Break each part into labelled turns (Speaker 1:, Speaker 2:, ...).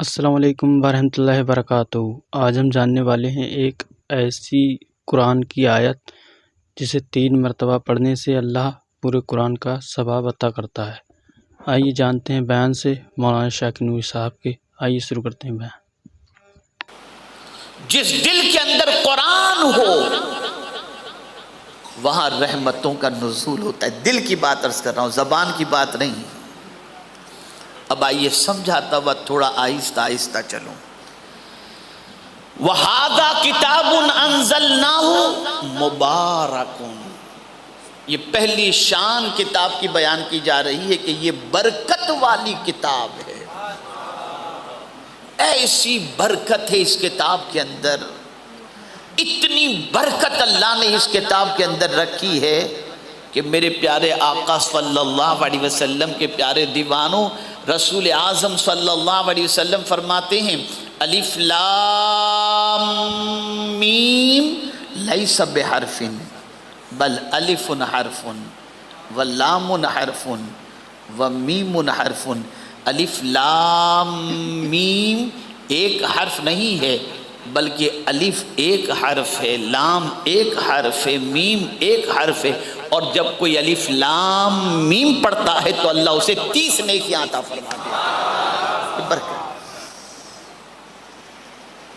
Speaker 1: السلام علیکم ورحمۃ اللہ وبرکاتہ۔ آج ہم جاننے والے ہیں ایک ایسی قرآن کی آیت جسے 3 مرتبہ پڑھنے سے اللہ پورے قرآن کا ثواب عطا کرتا ہے۔ آئیے جانتے ہیں بیان سے مولانا شاکر نوری صاحب کے۔ آئیے شروع کرتے ہیں بیان۔
Speaker 2: جس دل کے اندر قرآن ہو وہاں رحمتوں کا نزول ہوتا ہے۔ دل کی بات عرض کر رہا ہوں، زبان کی بات نہیں۔ اب آئیے سمجھاتا ہوا تھوڑا آہستہ آہستہ چلوں۔ وَهَذَا كِتَابٌ أَنزَلْنَاهُ مُبَارَكٌ، یہ پہلی شان کتاب کی بیان کی جا رہی ہے کہ یہ برکت والی کتاب ہے۔ ایسی برکت ہے اس کتاب کے اندر، اتنی برکت اللہ نے اس کتاب کے اندر رکھی ہے کہ میرے پیارے آقا صلی اللہ علیہ وسلم کے پیارے دیوانوں، رسول اعظم صلی اللہ علیہ وسلم فرماتے ہیں الف لام میم لیس بحرف بل الف حرف واللام حرف ومیم حرف۔ الف لام میم ایک حرف نہیں ہے بلکہ الف ایک حرف ہے، لام ایک حرف ہے، میم ایک حرف ہے، اور جب کوئی الف لام میم پڑھتا ہے تو اللہ اسے 30 نیکیاں عطا فرما دیتا ہے۔ برکت۔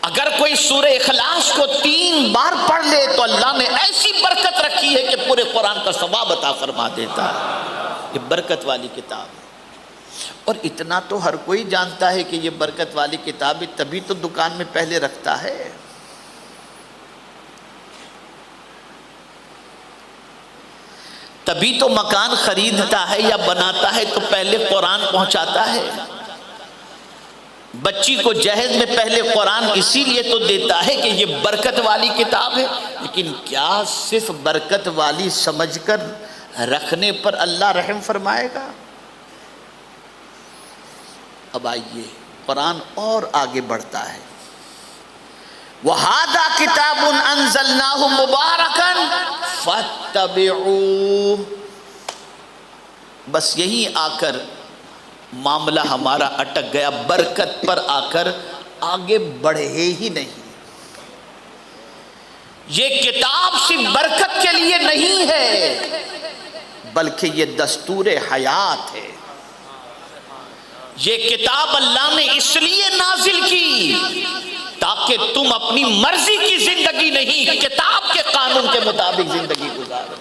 Speaker 2: اگر کوئی سورہ اخلاص کو 3 بار پڑھ لے تو اللہ نے ایسی برکت رکھی ہے کہ پورے قرآن کا ثواب عطا فرما دیتا ہے۔ یہ برکت والی کتاب ہے، اور اتنا تو ہر کوئی جانتا ہے کہ یہ برکت والی کتاب ہے، تبھی تو دکان میں پہلے رکھتا ہے۔ تبھی تو مکان خریدتا ہے یا بناتا ہے تو پہلے قرآن پہنچاتا ہے۔ بچی کو جہیز میں پہلے قرآن اسی لیے تو دیتا ہے کہ یہ برکت والی کتاب ہے۔ لیکن کیا صرف برکت والی سمجھ کر رکھنے پر اللہ رحم فرمائے گا؟ اب آئیے قرآن اور آگے بڑھتا ہے۔ وَهَذَا كِتَابٌ أَنزَلْنَاهُ مُبَارَكًا فَاتَّبِعُوهُ، بس یہی آ کر معاملہ ہمارا اٹک گیا، برکت پر آ کر آگے بڑھے ہی نہیں۔ یہ کتاب صرف برکت کے لیے نہیں ہے بلکہ یہ دستور حیات ہے۔ یہ کتاب اللہ نے اس لیے نازل کی تاکہ تم اپنی مرضی کی زندگی نہیں، کتاب کے قانون کے مطابق زندگی گزارو۔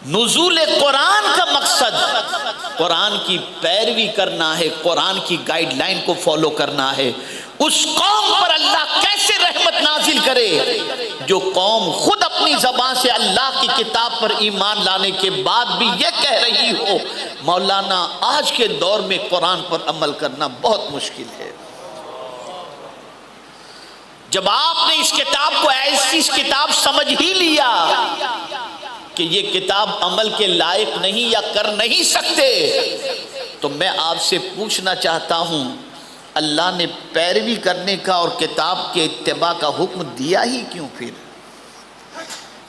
Speaker 2: نزول قرآن کا مقصد قرآن کی پیروی کرنا ہے، قرآن کی گائیڈ لائن کو فالو کرنا ہے۔ اس قوم پر اللہ کیسے رحمت نازل کرے جو قوم خود اپنی زبان سے اللہ کی کتاب پر ایمان لانے کے بعد بھی یہ کہہ رہی ہو مولانا آج کے دور میں قرآن پر عمل کرنا بہت مشکل ہے۔ جب آپ نے اس کتاب کو ایسی کتاب سمجھ ہی لیا کہ یہ کتاب عمل کے لائق نہیں یا کر نہیں سکتے، تو میں آپ سے پوچھنا چاہتا ہوں اللہ نے پیروی کرنے کا اور کتاب کے اتباع کا حکم دیا ہی کیوں پھر؟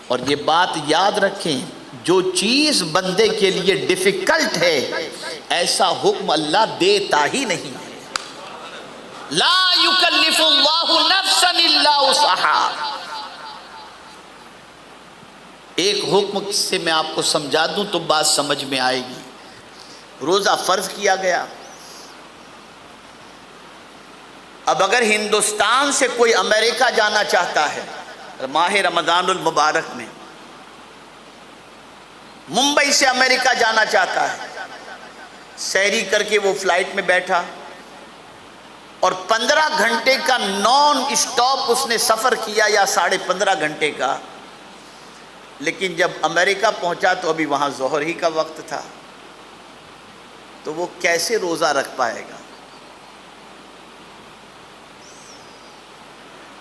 Speaker 2: اور یہ بات یاد رکھیں، جو چیز بندے کے لیے ڈیفیکلٹ ہے ایسا حکم اللہ دیتا ہی نہیں ہے۔ لا یکلف اللہ نفسا الا وسعہا۔ ایک حکم سے میں آپ کو سمجھا دوں تو بات سمجھ میں آئے گی۔ روزہ فرض کیا گیا، اب اگر ہندوستان سے کوئی امریکہ جانا چاہتا ہے ماہ رمضان المبارک میں، ممبئی سے امریکہ جانا چاہتا ہے، سحری کر کے وہ فلائٹ میں بیٹھا اور 15 گھنٹے کا نان اسٹاپ اس نے سفر کیا یا 15.5 گھنٹے کا، لیکن جب امریکہ پہنچا تو ابھی وہاں ظہر ہی کا وقت تھا، تو وہ کیسے روزہ رکھ پائے گا؟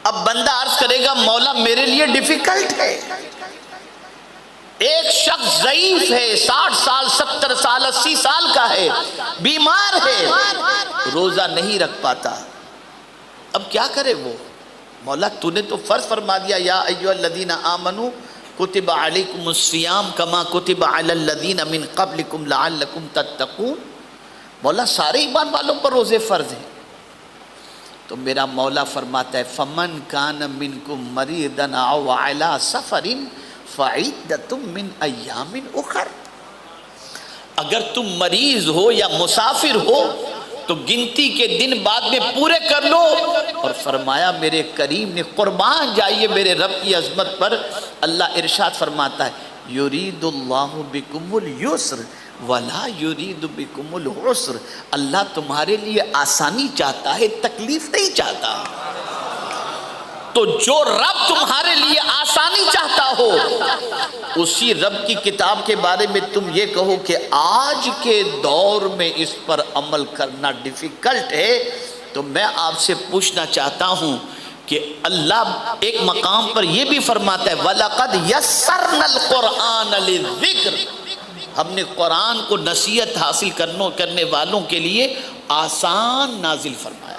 Speaker 2: اب بندہ عرض کرے گا مولا میرے لیے ڈیفیکلٹ ہے۔ ایک شخص ضعیف ہے، 60 سال 70 سال 80 سال کا ہے، بیمار ہے، روزہ نہیں رکھ پاتا، اب کیا کرے وہ؟ مولا تو نے تو فرض فرما دیا یا ایھا الذین آمنوا کتب علیکم الصیام کما کتب علی الذین من قبلکم لعلکم تتقون۔ مولا سارے ایمان والوں پر روزے فرض ہیں. تو میرا مولا فرماتا ہے فمن کان منکم مریضا او علی سفر فعدۃ من ایام اخر. اگر تم مریض ہو یا مسافر ہو تو گنتی کے دن بعد میں پورے کر لو. اور فرمایا میرے کریم نے قربان جائیے میرے رب کی عظمت پر, اللہ ارشاد فرماتا ہے یرید اللہ بکم اليسر ولا یرید بکم العسر. اللہ تمہارے لیے آسانی چاہتا ہے, تکلیف نہیں چاہتا. تو جو رب تمہارے لیے آسانی چاہتا ہو اسی رب کی کتاب کے بارے میں تم یہ کہو کہ آج کے دور میں اس پر عمل کرنا ڈیفیکلٹ ہے, تو میں آپ سے پوچھنا چاہتا ہوں کہ اللہ ایک مقام پر یہ بھی فرماتا ہے وَلَقَدْ يَسَّرْنَا الْقُرْآنَ لِلذِّكْرِ. ہم نے قرآن کو نصیحت حاصل کرنے والوں کے لیے آسان نازل فرمایا.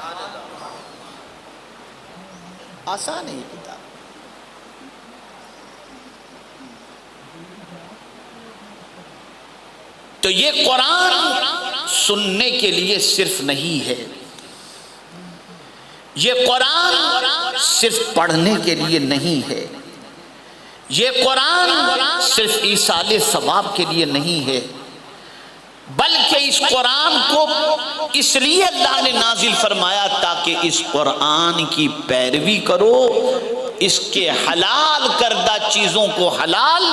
Speaker 2: آسان ہے یہ کتاب. تو یہ قرآن سننے کے لیے صرف نہیں ہے, یہ قرآن صرف پڑھنے کے لیے نہیں ہے, یہ قرآن صرف ایصال ثواب کے لیے نہیں ہے, بلکہ اس قرآن کو اس لیے اللہ نے نازل فرمایا تاکہ اس قرآن کی پیروی کرو, اس کے حلال کردہ چیزوں کو حلال,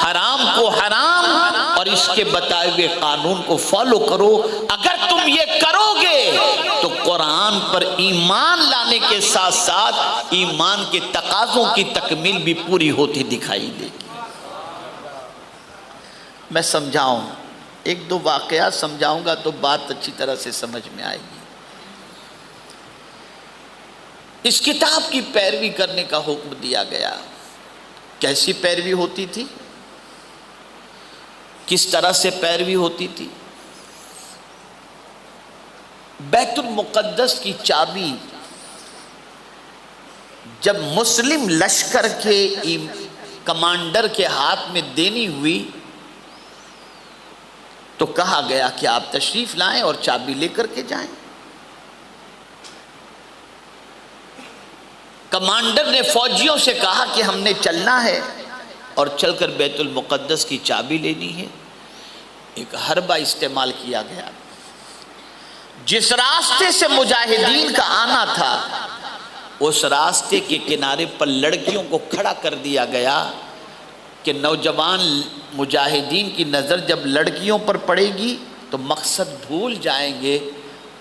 Speaker 2: حرام کو حرام, اور اس کے بتائے ہوئے قانون کو فالو کرو. اگر تم یہ کرو گے تو قرآن پر ایمان لانے کے ساتھ ساتھ ایمان کے تقاضوں کی تکمیل بھی پوری ہوتی دکھائی دے گی. میں سمجھاؤں, ایک دو واقعات سمجھاؤں گا تو بات اچھی طرح سے سمجھ میں آئے گی. اس کتاب کی پیروی کرنے کا حکم دیا گیا. کیسی پیروی ہوتی تھی, کس طرح سے پیروی ہوتی تھی؟ بیت المقدس کی چابی جب مسلم لشکر کے کمانڈر کے ہاتھ میں دینی ہوئی تو کہا گیا کہ آپ تشریف لائیں اور چابی لے کر کے جائیں. کمانڈر نے فوجیوں سے کہا کہ ہم نے چلنا ہے اور چل کر بیت المقدس کی چابی لینی ہے. ایک حربہ استعمال کیا گیا. جس راستے سے مجاہدین کا آنا تھا اس راستے کے کنارے پر لڑکیوں کو کھڑا کر دیا گیا کہ نوجوان مجاہدین کی نظر جب لڑکیوں پر پڑے گی تو مقصد بھول جائیں گے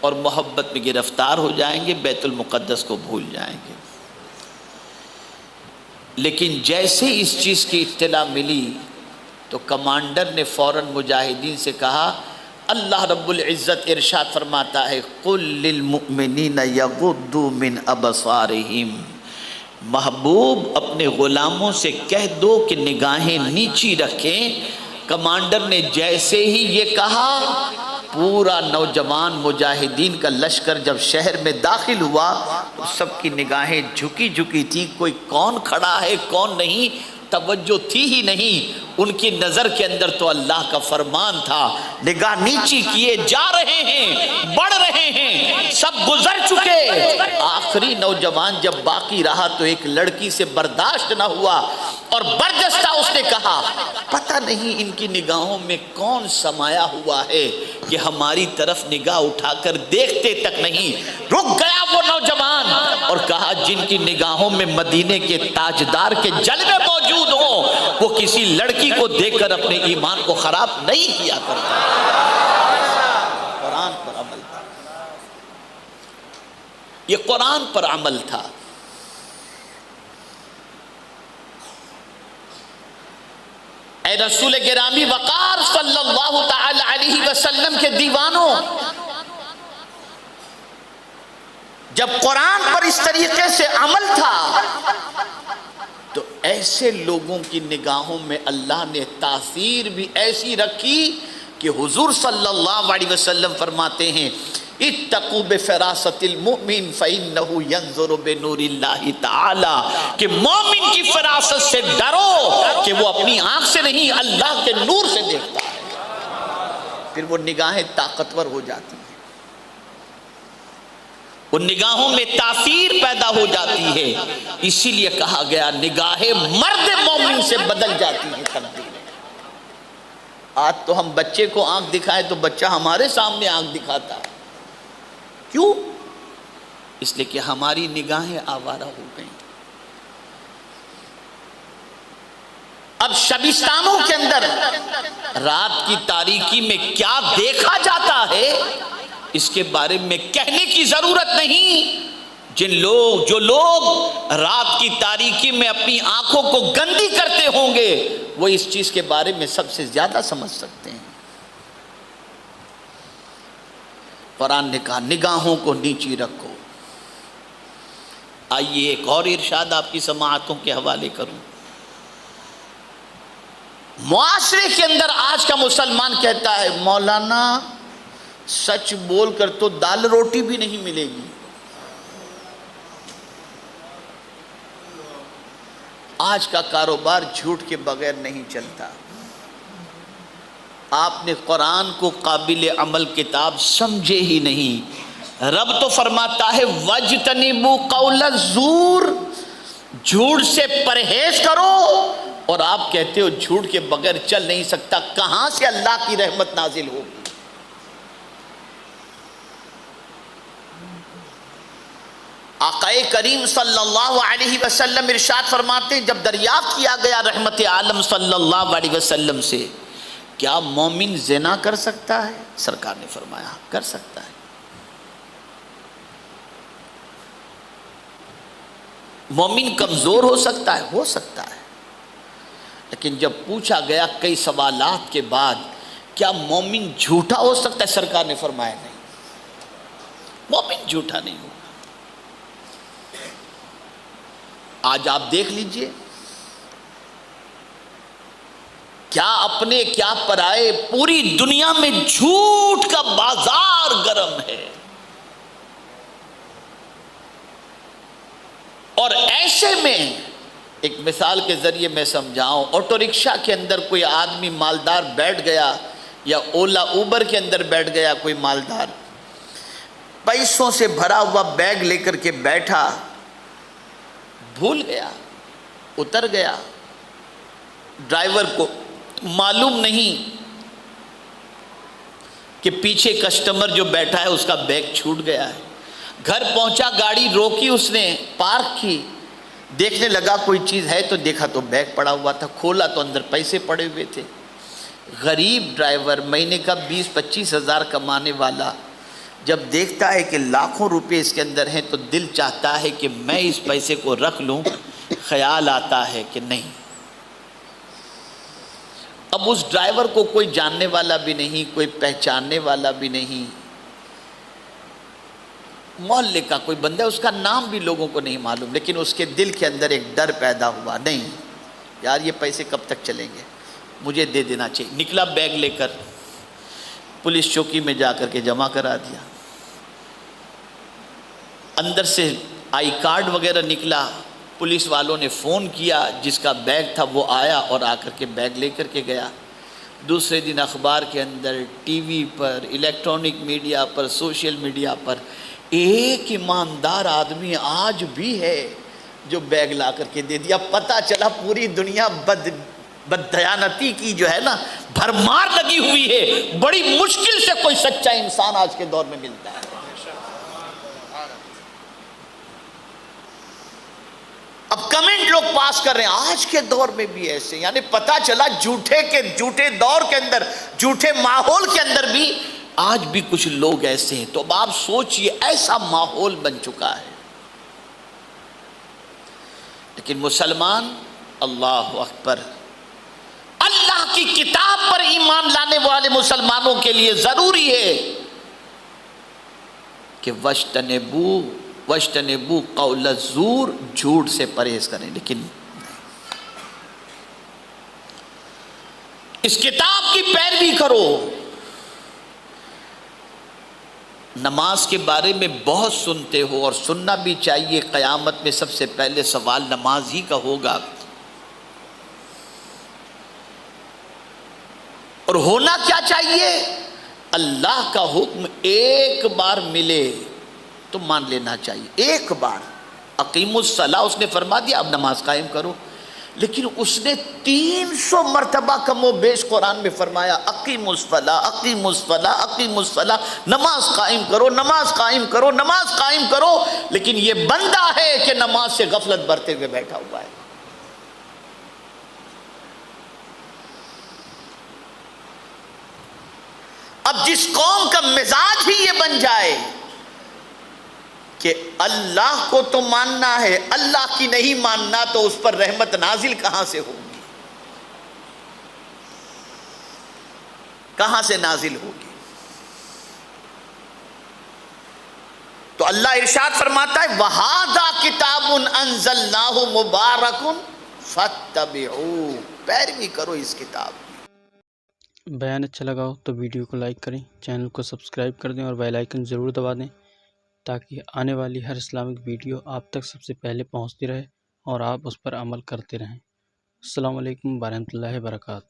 Speaker 2: اور محبت میں گرفتار ہو جائیں گے, بیت المقدس کو بھول جائیں گے. لیکن جیسے اس چیز کی اطلاع ملی تو کمانڈر نے فوراً مجاہدین سے کہا, اللہ رب العزت ارشاد فرماتا ہے قُلْ لِلْمُؤْمِنِينَ يَغُضُّوا مِنْ أَبْصَارِهِمْ. محبوب اپنے غلاموں سے کہہ دو کہ نگاہیں نیچی رکھیں. کمانڈر نے جیسے ہی یہ کہا پورا نوجوان مجاہدین کا لشکر جب شہر میں داخل ہوا تو سب کی نگاہیں جھکی جھکی تھی. کوئی کون کھڑا ہے کون نہیں توجہ تھی ہی نہیں. ان کی نظر کے اندر تو اللہ کا فرمان تھا. نگاہ نیچی کیے جا رہے ہیں, بڑھ رہے ہیں, سب گزر چکے. آخری نوجوان جب باقی رہا تو ایک لڑکی سے برداشت نہ ہوا اور برجستہ اس نے کہا پتہ نہیں ان کی نگاہوں میں کون سمایا ہوا ہے کہ ہماری طرف نگاہ اٹھا کر دیکھتے تک نہیں. رک گیا وہ نوجوان اور کہا جن کی نگاہوں میں مدینے کے تاجدار کے جلوے موجود ہوں وہ کسی لڑکی کو دیکھ کر اپنے ایمان کو خراب نہیں کیا کرتا. قرآن پر عمل تھا, یہ قرآن پر عمل تھا. اے رسول گرامی وقار صلی اللہ تعالی علیہ وسلم کے دیوانوں, جب قرآن پر اس طریقے سے عمل تھا تو ایسے لوگوں کی نگاہوں میں اللہ نے تاثیر بھی ایسی رکھی کہ حضور صلی اللہ علیہ وسلم فرماتے ہیں اتقوا بفراست المؤمن فإنه ينظر بنور اللہ تعالی, کہ مومن کی فراست سے ڈرو کہ وہ اپنی آنکھ سے نہیں اللہ کے نور سے دیکھتا ہے. پھر وہ نگاہیں طاقتور ہو جاتی ہیں، ان نگاہوں میں تاثیر پیدا ہو جاتی ہے۔ اسی لیے کہا گیا نگاہیں مرد مومن سے بدل جاتی ہیں، تبدیل۔ آج تو ہم بچے کو آنکھ دکھائیں تو بچہ ہمارے سامنے آنکھ دکھاتا ہے، کیوں؟ اس لیے کہ ہماری نگاہیں آوارہ ہو گئیں۔ اب شبستانوں کے اندر رات کی تاریکی میں کیا دیکھا جاتا ہے اس کے بارے میں کہنے کی ضرورت نہیں۔ جو لوگ رات کی تاریکی میں اپنی آنکھوں کو گندی کرتے ہوں گے وہ اس چیز کے بارے میں سب سے زیادہ سمجھ سکتے ہیں۔ قرآن نے کہا نگاہوں کو نیچی رکھو۔ آئیے ایک اور ارشاد آپ کی سماعتوں کے حوالے کروں۔ معاشرے کے اندر آج کا مسلمان کہتا ہے مولانا سچ بول کر تو دال روٹی بھی نہیں ملے گی۔ آج کا کاروبار جھوٹ کے بغیر نہیں چلتا۔ آپ نے قرآن کو قابل عمل کتاب سمجھے ہی نہیں۔ رب تو فرماتا ہے وَاجْتَنِبُوا قَوْلَ الزُّورِ، جھوٹ سے پرہیز کرو، اور آپ کہتے ہو جھوٹ کے بغیر چل نہیں سکتا۔ کہاں سے اللہ کی رحمت نازل ہوگی؟ آقا کریم صلی اللہ علیہ وسلم ارشاد فرماتے ہیں جب دریافت کیا گیا رحمت عالم صلی اللہ علیہ وسلم سے کیا مومن زنا کر سکتا ہے؟ سرکار نے فرمایا کر سکتا ہے۔ مومن کمزور ہو سکتا ہے؟ ہو سکتا ہے۔ لیکن جب پوچھا گیا کئی سوالات کے بعد کیا مومن جھوٹا ہو سکتا ہے؟ سرکار نے فرمایا نہیں، مومن جھوٹا نہیں ہوگا۔ آج آپ دیکھ لیجئے کیا اپنے کیا پرائے پوری دنیا میں جھوٹ کا بازار گرم ہے، اور ایسے میں ایک مثال کے ذریعے میں سمجھاؤں، آٹو رکشہ کے اندر کوئی آدمی مالدار بیٹھ گیا یا اولا اوبر کے اندر بیٹھ گیا کوئی مالدار، پیسوں سے بھرا ہوا بیگ لے کر کے بیٹھا، بھول گیا، اتر گیا، ڈرائیور کو معلوم نہیں کہ پیچھے کسٹمر جو بیٹھا ہے اس کا بیگ چھوٹ گیا ہے۔ گھر پہنچا، گاڑی روکی، اس نے پارک کی، دیکھنے لگا کوئی چیز ہے تو دیکھا تو بیگ پڑا ہوا تھا، کھولا تو اندر پیسے پڑے ہوئے تھے۔ غریب ڈرائیور مہینے کا 20-25 ہزار کمانے والا جب دیکھتا ہے کہ لاکھوں روپے اس کے اندر ہیں تو دل چاہتا ہے کہ میں اس پیسے کو رکھ لوں، خیال آتا ہے کہ نہیں۔ اب اس ڈرائیور کو کوئی جاننے والا بھی نہیں، کوئی پہچاننے والا بھی نہیں، محلے کا کوئی بندہ، اس کا نام بھی لوگوں کو نہیں معلوم، لیکن اس کے دل کے اندر ایک ڈر پیدا ہوا، نہیں یار یہ پیسے کب تک چلیں گے، مجھے دے دینا چاہیے۔ نکلا بیگ لے کر، پولیس چوکی میں جا کر کے جمع کرا دیا، اندر سے آئی کارڈ وغیرہ نکلا، پولیس والوں نے فون کیا، جس کا بیگ تھا وہ آیا اور آ کر کے بیگ لے کر کے گیا۔ دوسرے دن اخبار کے اندر، ٹی وی پر، الیکٹرانک میڈیا پر، سوشل میڈیا پر ایک ایماندار آدمی آج بھی ہے جو بیگ لا کر کے دے دیا۔ پتہ چلا پوری دنیا بددیانتی کی جو ہے نا بھرمار لگی ہوئی ہے، بڑی مشکل سے کوئی سچا انسان آج کے دور میں ملتا ہے۔ اب کمنٹ لوگ پاس کر رہے ہیں آج کے دور میں بھی ایسے، یعنی پتہ چلا جھوٹے دور کے اندر، جھوٹے ماحول کے اندر بھی آج بھی کچھ لوگ ایسے ہیں۔ تو اب آپ سوچئے ایسا ماحول بن چکا ہے، لیکن مسلمان اللہ اکبر، اللہ کی کتاب پر ایمان لانے والے مسلمانوں کے لیے ضروری ہے کہ وَاجْتَنِبُوا قَوْلَ الزُّورِ، جھوٹ سے پرہیز کریں۔ لیکن اس کتاب کی پیروی کرو۔ نماز کے بارے میں بہت سنتے ہو اور سننا بھی چاہیے، قیامت میں سب سے پہلے سوال نماز ہی کا ہوگا، اور ہونا کیا چاہیے؟ اللہ کا حکم ایک بار ملے تو مان لینا چاہیے، ایک بار اقیم الصلاۃ اس نے فرما دیا اب نماز قائم کرو، لیکن اس نے 300 مرتبہ کم و بیش قرآن میں فرمایا اقیم الصلاۃ اقیم الصلاۃ اقیم الصلاۃ، نماز قائم کرو نماز قائم کرو نماز قائم کرو، لیکن یہ بندہ ہے کہ نماز سے غفلت برتے ہوئے بیٹھا ہوا ہے۔ اب جس قوم کا مزاج ہی یہ بن جائے کہ اللہ کو تو ماننا ہے، اللہ کی نہیں ماننا، تو اس پر رحمت نازل کہاں سے ہوگی؟ کہاں سے نازل ہوگی؟ تو اللہ ارشاد فرماتا ہے وَهَذَا كِتَابٌ أَنزَلْنَاهُ مُبَارَكٌ فَاتَّبِعُوهُ، پیروی کرو اس کتاب کی۔
Speaker 1: بیان اچھا لگا ہو تو ویڈیو کو لائک کریں، چینل کو سبسکرائب کر دیں اور بیل آئیکن ضرور دبا دیں تاکہ آنے والی ہر اسلامک ویڈیو آپ تک سب سے پہلے پہنچتی رہے اور آپ اس پر عمل کرتے رہیں۔ السلام علیکم ورحمۃ اللہ وبرکاتہ۔